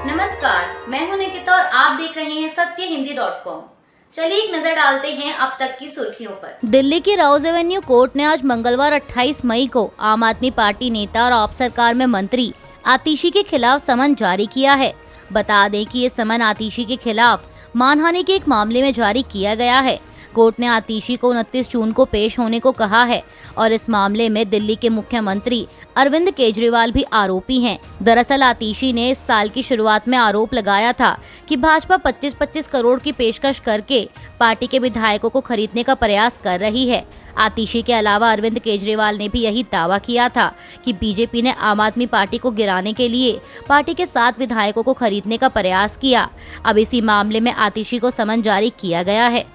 नमस्कार, मैं हूं निकिता और आप देख रहे हैं सत्यहिंदी.com। चलिए एक नजर डालते हैं अब तक की सुर्खियों पर। दिल्ली की राउज एवेन्यू कोर्ट ने आज मंगलवार 28 मई को आम आदमी पार्टी नेता और आप सरकार में मंत्री आतिशी के खिलाफ समन जारी किया है। बता दें कि ये समन आतिशी के खिलाफ मानहानि के एक मामले में जारी किया गया है। कोर्ट ने आतिशी को 29 जून को पेश होने को कहा है और इस मामले में दिल्ली के मुख्यमंत्री अरविंद केजरीवाल भी आरोपी हैं। दरअसल आतिशी ने इस साल की शुरुआत में आरोप लगाया था कि भाजपा 25-25 करोड़ की पेशकश करके पार्टी के विधायकों को खरीदने का प्रयास कर रही है। आतिशी के अलावा अरविंद केजरीवाल ने भी यही दावा किया था कि बीजेपी ने आम आदमी पार्टी को गिराने के लिए पार्टी के 7 विधायकों को खरीदने का प्रयास किया। अब इसी मामले में आतिशी को समन जारी किया गया है।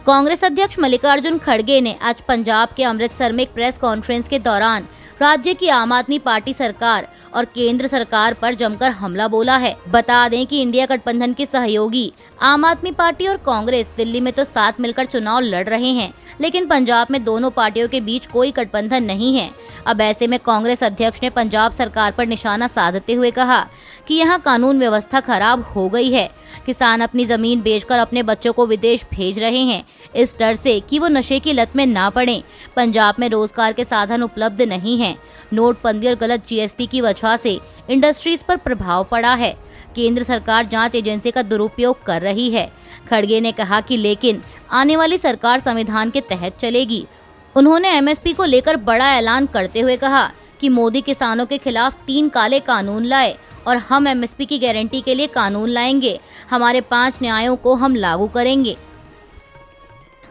कांग्रेस अध्यक्ष मल्लिकार्जुन खड़गे ने आज पंजाब के अमृतसर में एक प्रेस कॉन्फ्रेंस के दौरान राज्य की आम आदमी पार्टी सरकार और केंद्र सरकार पर जमकर हमला बोला है। बता दें कि इंडिया गठबंधन की सहयोगी आम आदमी पार्टी और कांग्रेस दिल्ली में तो साथ मिलकर चुनाव लड़ रहे हैं, लेकिन पंजाब में दोनों पार्टियों के बीच कोई गठबंधन नहीं है। अब ऐसे में कांग्रेस अध्यक्ष ने पंजाब सरकार पर निशाना साधते हुए कहा कि यहाँ कानून व्यवस्था खराब हो गई है। किसान अपनी जमीन बेचकर अपने बच्चों को विदेश भेज रहे हैं इस डर से कि वो नशे की लत में ना पड़े। पंजाब में रोजगार के साधन उपलब्ध नहीं हैं। नोटबंदी और गलत जीएसटी की वजह से इंडस्ट्रीज पर प्रभाव पड़ा है। केंद्र सरकार जांच एजेंसी का दुरुपयोग कर रही है। खड़गे ने कहा कि लेकिन आने वाली सरकार संविधान के तहत चलेगी। उन्होंने एमएसपी को लेकर बड़ा ऐलान करते हुए कहा कि मोदी किसानों के खिलाफ 3 काले कानून लाए और हम एमएसपी की गारंटी के लिए कानून लाएंगे। हमारे 5 न्यायों को हम लागू करेंगे।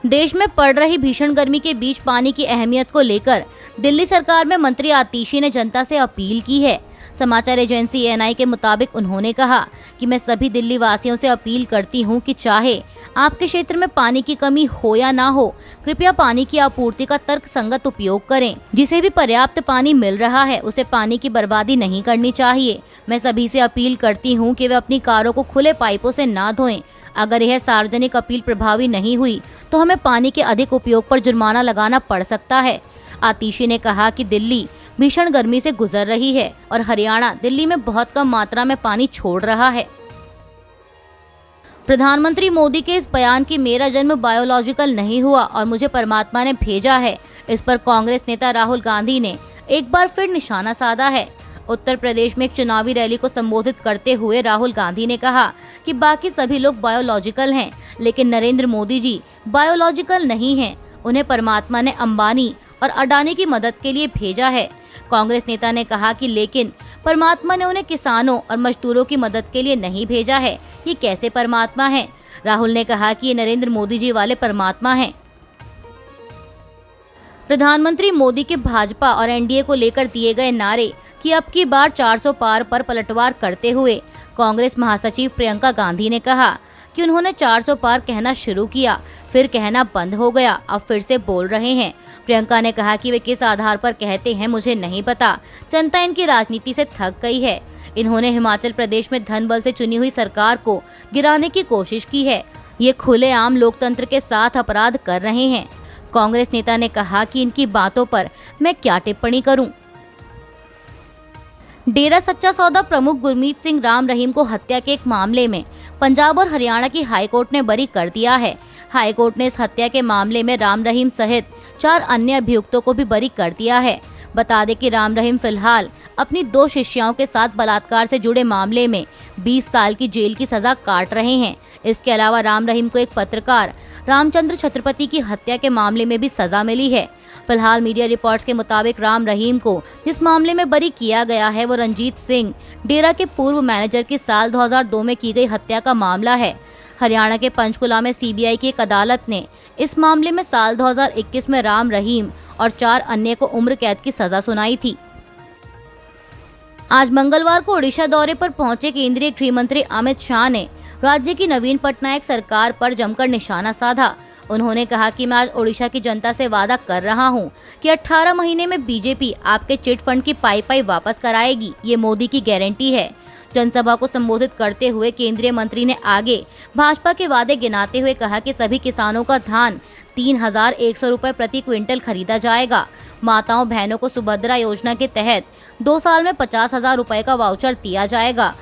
देश में पड़ रही भीषण गर्मी के बीच पानी की अहमियत को लेकर दिल्ली सरकार में मंत्री आतिशी ने जनता से अपील की है। समाचार एजेंसी एएनआई के मुताबिक उन्होंने कहा कि मैं सभी दिल्ली वासियों से अपील करती हूं कि चाहे आपके क्षेत्र में पानी की कमी हो या ना हो, कृपया पानी की आपूर्ति का तर्कसंगत उपयोग करें। जिसे भी पर्याप्त पानी मिल रहा है उसे पानी की बर्बादी नहीं करनी चाहिए। मैं सभी से अपील करती हूं कि वे अपनी कारों को खुले पाइपों से ना धोएं। अगर यह सार्वजनिक अपील प्रभावी नहीं हुई तो हमें पानी के अधिक उपयोग पर जुर्माना लगाना पड़ सकता है। आतिशी ने कहा कि दिल्ली भीषण गर्मी से गुजर रही है और हरियाणा दिल्ली में बहुत कम मात्रा में पानी छोड़ रहा है। प्रधानमंत्री मोदी के इस बयान की मेरा जन्म बायोलॉजिकल नहीं हुआ और मुझे परमात्मा ने भेजा है, इस पर कांग्रेस नेता राहुल गांधी ने एक बार फिर निशाना साधा है। उत्तर प्रदेश में एक चुनावी रैली को संबोधित करते हुए राहुल गांधी ने कहा कि बाकी सभी लोग बायोलॉजिकल हैं, लेकिन नरेंद्र मोदी जी बायोलॉजिकल नहीं हैं। उन्हें परमात्मा ने अंबानी और अडानी की मदद के लिए भेजा है। कांग्रेस नेता ने कहा कि लेकिन परमात्मा ने उन्हें किसानों और मजदूरों की मदद के लिए नहीं भेजा है। ये कैसे परमात्मा है? राहुल ने कहा कि ये नरेंद्र मोदी जी वाले परमात्मा हैं। प्रधानमंत्री मोदी के भाजपा और एनडीए को लेकर दिए गए नारे कि अब की बार 400 पार पर पलटवार करते हुए कांग्रेस महासचिव प्रियंका गांधी ने कहा कि उन्होंने 400 पार कहना शुरू किया, फिर कहना बंद हो गया, अब फिर से बोल रहे हैं। प्रियंका ने कहा कि वे किस आधार पर कहते हैं मुझे नहीं पता, जनता इनकी राजनीति से थक गई है। इन्होंने हिमाचल प्रदेश में धन बल से चुनी हुई सरकार को गिराने की कोशिश की है। ये खुलेआम लोकतंत्र के साथ अपराध कर रहे हैं। कांग्रेस नेता ने कहा कि इनकी बातों पर मैं क्या टिप्पणी करूं। डेरा सच्चा सौदा प्रमुख गुरमीत सिंह राम रहीम को हत्या के एक मामले में पंजाब और हरियाणा की हाईकोर्ट ने बरी कर दिया है। हाईकोर्ट ने इस हत्या के मामले में राम रहीम सहित 4 अन्य अभियुक्तों को भी बरी कर दिया है। बता दें कि राम रहीम फिलहाल अपनी 2 शिष्याओं के साथ बलात्कार से जुड़े मामले में 20 साल की जेल की सजा काट रहे हैं। इसके अलावा राम रहीम को एक पत्रकार रामचंद्र छत्रपति की हत्या के मामले में भी सजा मिली है। फिलहाल मीडिया रिपोर्ट्स के मुताबिक राम रहीम को जिस मामले में बरी किया गया है वो रंजीत सिंह डेरा के पूर्व मैनेजर की साल 2002 में की गई हत्या का मामला है। हरियाणा के पंचकुला में सीबीआई की एक अदालत ने इस मामले में साल 2021 में राम रहीम और 4 अन्य को उम्र कैद की सजा सुनाई थी। आज मंगलवार को ओडिशा दौरे पर पहुंचे केंद्रीय गृह मंत्री अमित शाह ने राज्य की नवीन पटनायक सरकार पर जमकर निशाना साधा। उन्होंने कहा कि मैं आज ओडिशा की जनता से वादा कर रहा हूं कि 18 महीने में बीजेपी आपके चिट फंड की पाई वापस कराएगी। ये मोदी की गारंटी है। जनसभा को संबोधित करते हुए केंद्रीय मंत्री ने आगे भाजपा के वादे गिनाते हुए कहा कि सभी किसानों का धान 3,100 रुपए प्रति क्विंटल खरीदा जाएगा। माताओं बहनों को सुभद्रा योजना के तहत 2 साल में 50,000 रुपए का वाउचर दिया जाएगा।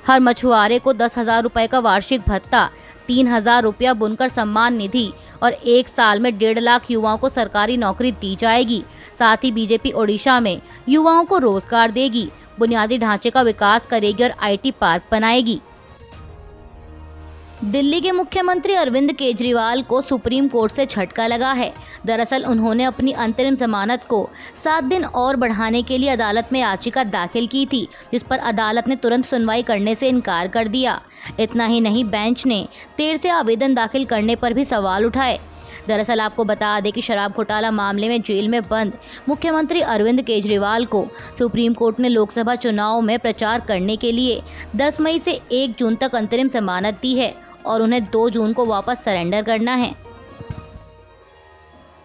हर मछुआरे को 10,000 रुपए का वार्षिक भत्ता, 3,000 रुपया बुनकर सम्मान निधि और 1 साल में 1.5 लाख युवाओं को सरकारी नौकरी दी जाएगी। साथ ही बीजेपी ओडिशा में युवाओं को रोजगार देगी, बुनियादी ढांचे का विकास करेगी और IT पार्क बनाएगी। दिल्ली के मुख्यमंत्री अरविंद केजरीवाल को सुप्रीम कोर्ट से झटका लगा है। दरअसल उन्होंने अपनी अंतरिम जमानत को 7 दिन और बढ़ाने के लिए अदालत में याचिका दाखिल की थी, जिस पर अदालत ने तुरंत सुनवाई करने से इनकार कर दिया। इतना ही नहीं, बेंच ने देर से आवेदन दाखिल करने पर भी सवाल उठाए। दरअसल आपको बता दें कि शराब घोटाला मामले में जेल में बंद मुख्यमंत्री अरविंद केजरीवाल को सुप्रीम कोर्ट ने लोकसभा चुनाव में प्रचार करने के लिए 10 मई से 1 जून तक अंतरिम जमानत दी है और उन्हें 2 जून को वापस सरेंडर करना है।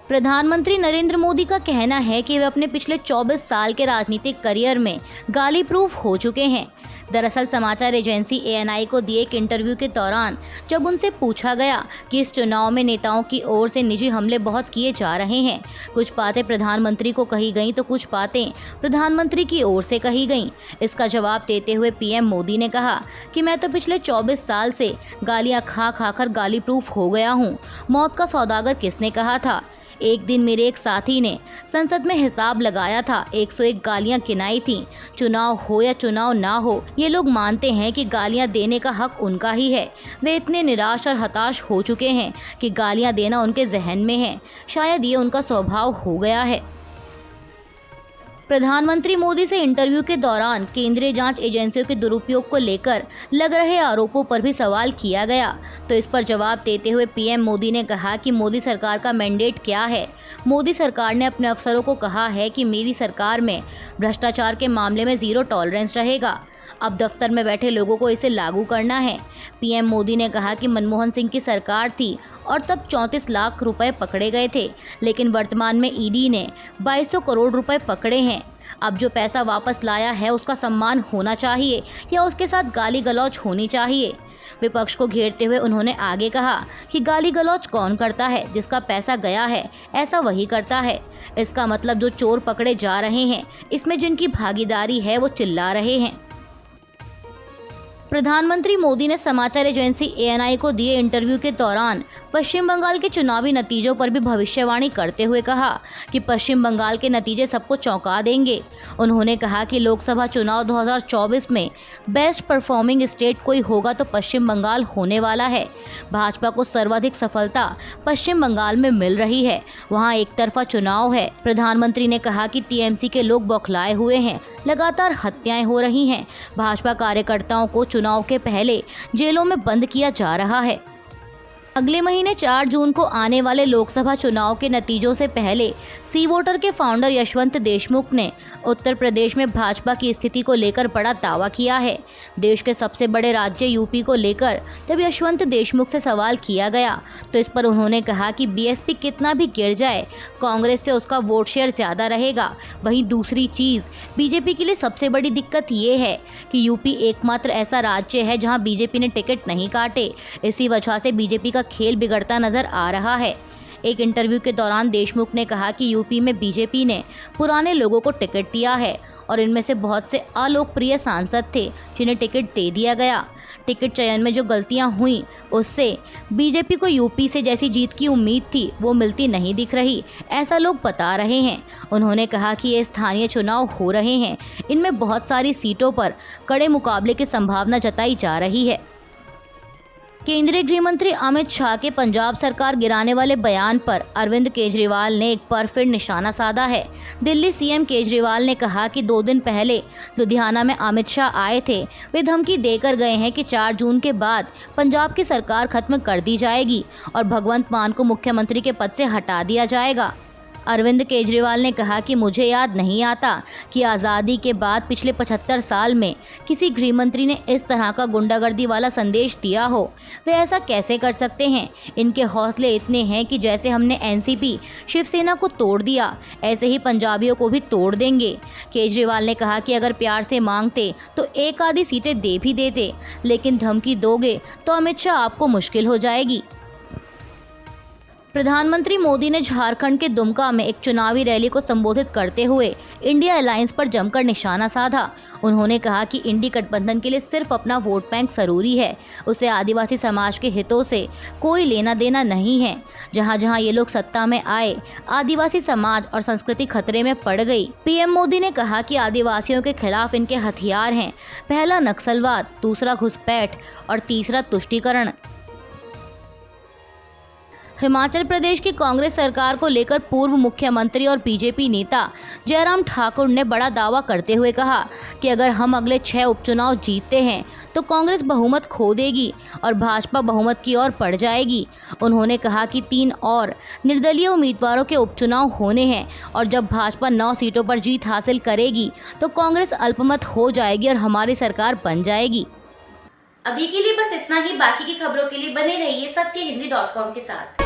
प्रधानमंत्री नरेंद्र मोदी का कहना है कि वे अपने पिछले 24 साल के राजनीतिक करियर में गाली प्रूफ हो चुके हैं। दरअसल समाचार एजेंसी ANI को दिए एक इंटरव्यू के दौरान जब उनसे पूछा गया कि इस चुनाव में नेताओं की ओर से निजी हमले बहुत किए जा रहे हैं, कुछ बातें प्रधानमंत्री को कही गईं तो कुछ बातें प्रधानमंत्री की ओर से कही गईं। इसका जवाब देते हुए PM मोदी ने कहा कि मैं तो पिछले 24 साल से गालियां खा खाकर गाली प्रूफ हो गया हूं। मौत का सौदागर किसने कहा था? एक दिन मेरे एक साथी ने संसद में हिसाब लगाया था, 101 गालियां गिनाई थी। चुनाव हो या चुनाव ना हो, ये लोग मानते हैं कि गालियां देने का हक उनका ही है। वे इतने निराश और हताश हो चुके हैं कि गालियां देना उनके जहन में है। शायद ये उनका स्वभाव हो गया है। प्रधानमंत्री मोदी से इंटरव्यू के दौरान केंद्रीय जांच एजेंसियों के दुरुपयोग को लेकर लग रहे आरोपों पर भी सवाल किया गया, तो इस पर जवाब देते हुए PM मोदी ने कहा कि मोदी सरकार का मैंडेट क्या है। मोदी सरकार ने अपने अफसरों को कहा है कि मेरी सरकार में भ्रष्टाचार के मामले में 0 टॉलरेंस रहेगा। अब दफ्तर में बैठे लोगों को इसे लागू करना है। PM मोदी ने कहा कि मनमोहन सिंह की सरकार थी और तब 34 लाख रुपए पकड़े गए थे, लेकिन वर्तमान में ED ने 2200 करोड़ रुपए पकड़े हैं। अब जो पैसा वापस लाया है उसका सम्मान होना चाहिए या उसके साथ गाली गलौज होनी चाहिए। विपक्ष को घेरते हुए उन्होंने आगे कहा कि गाली गलौज कौन करता है? जिसका पैसा गया है ऐसा वही करता है। इसका मतलब जो चोर पकड़े जा रहे हैं, इसमें जिनकी भागीदारी है वो चिल्ला रहे हैं। प्रधानमंत्री मोदी ने समाचार एजेंसी ANI को दिए इंटरव्यू के दौरान पश्चिम बंगाल के चुनावी नतीजों पर भी भविष्यवाणी करते हुए कहा कि पश्चिम बंगाल के नतीजे सबको चौंका देंगे। उन्होंने कहा कि लोकसभा चुनाव 2024 में बेस्ट परफॉर्मिंग स्टेट कोई होगा तो पश्चिम बंगाल होने वाला है। भाजपा को सर्वाधिक सफलता पश्चिम बंगाल में मिल रही है, वहाँ एक तरफा चुनाव है। प्रधानमंत्री ने कहा कि TMC के लोग बौखलाए हुए हैं, लगातार हत्याएं हो रही हैं। भाजपा कार्यकर्ताओं को चुनाव के पहले जेलों में बंद किया जा रहा है। अगले महीने 4 जून को आने वाले लोकसभा चुनाव के नतीजों से पहले सी वोटर के फाउंडर यशवंत देशमुख ने उत्तर प्रदेश में भाजपा की स्थिति को लेकर बड़ा दावा किया है। देश के सबसे बड़े राज्य UP को लेकर जब यशवंत देशमुख से सवाल किया गया तो इस पर उन्होंने कहा कि BSP कितना भी गिर जाए, कांग्रेस से उसका वोट शेयर ज़्यादा रहेगा। वहीं दूसरी चीज़, BJP के लिए सबसे बड़ी दिक्कत ये है कि UP एकमात्र ऐसा राज्य है जहाँ BJP ने टिकट नहीं काटे। इसी वजह से BJP का खेल बिगड़ता नजर आ रहा है। एक इंटरव्यू के दौरान देशमुख ने कहा कि UP में BJP ने पुराने लोगों को टिकट दिया है और इनमें से बहुत से अलोकप्रिय सांसद थे जिन्हें टिकट दे दिया गया। टिकट चयन में जो गलतियां हुई उससे BJP को UP से जैसी जीत की उम्मीद थी वो मिलती नहीं दिख रही, ऐसा लोग बता रहे हैं। उन्होंने कहा कि ये स्थानीय चुनाव हो रहे हैं, इनमें बहुत सारी सीटों पर कड़े मुकाबले की संभावना जताई जा रही है। केंद्रीय गृह मंत्री अमित शाह के पंजाब सरकार गिराने वाले बयान पर अरविंद केजरीवाल ने एक बार फिर निशाना साधा है। दिल्ली CM केजरीवाल ने कहा कि 2 दिन पहले लुधियाना में अमित शाह आए थे। वे धमकी देकर गए हैं कि 4 जून के बाद पंजाब की सरकार खत्म कर दी जाएगी और भगवंत मान को मुख्यमंत्री के पद से हटा दिया जाएगा। अरविंद केजरीवाल ने कहा कि मुझे याद नहीं आता कि आज़ादी के बाद पिछले 75 साल में किसी गृह मंत्री ने इस तरह का गुंडागर्दी वाला संदेश दिया हो। वे ऐसा कैसे कर सकते हैं? इनके हौसले इतने हैं कि जैसे हमने NCP शिवसेना को तोड़ दिया, ऐसे ही पंजाबियों को भी तोड़ देंगे। केजरीवाल ने कहा कि अगर प्यार से मांगते तो एक आधी सीटें दे भी देते, लेकिन धमकी दोगे तो अमित शाह आपको मुश्किल हो जाएगी। प्रधानमंत्री मोदी ने झारखंड के दुमका में एक चुनावी रैली को संबोधित करते हुए इंडिया अलायंस पर जमकर निशाना साधा। उन्होंने कहा कि इंडी गठबंधन के लिए सिर्फ अपना वोट बैंक जरूरी है, उसे आदिवासी समाज के हितों से कोई लेना देना नहीं है। जहां जहां ये लोग सत्ता में आए, आदिवासी समाज और संस्कृति खतरे में पड़ गई। पीएम मोदी ने कहा कि आदिवासियों के खिलाफ इनके हथियार हैं, पहला नक्सलवाद, दूसरा घुसपैठ और तीसरा तुष्टीकरण। हिमाचल प्रदेश की कांग्रेस सरकार को लेकर पूर्व मुख्यमंत्री और बीजेपी नेता जयराम ठाकुर ने बड़ा दावा करते हुए कहा कि अगर हम अगले 6 उपचुनाव जीतते हैं तो कांग्रेस बहुमत खो देगी और भाजपा बहुमत की ओर बढ़ जाएगी। उन्होंने कहा कि 3 और निर्दलीय उम्मीदवारों के उपचुनाव होने हैं और जब भाजपा 9 सीटों पर जीत हासिल करेगी तो कांग्रेस अल्पमत हो जाएगी और हमारी सरकार बन जाएगी। अभी के लिए बस इतना ही। बाकी की खबरों के लिए बने रहिए सत्यहिंदी.com के साथ।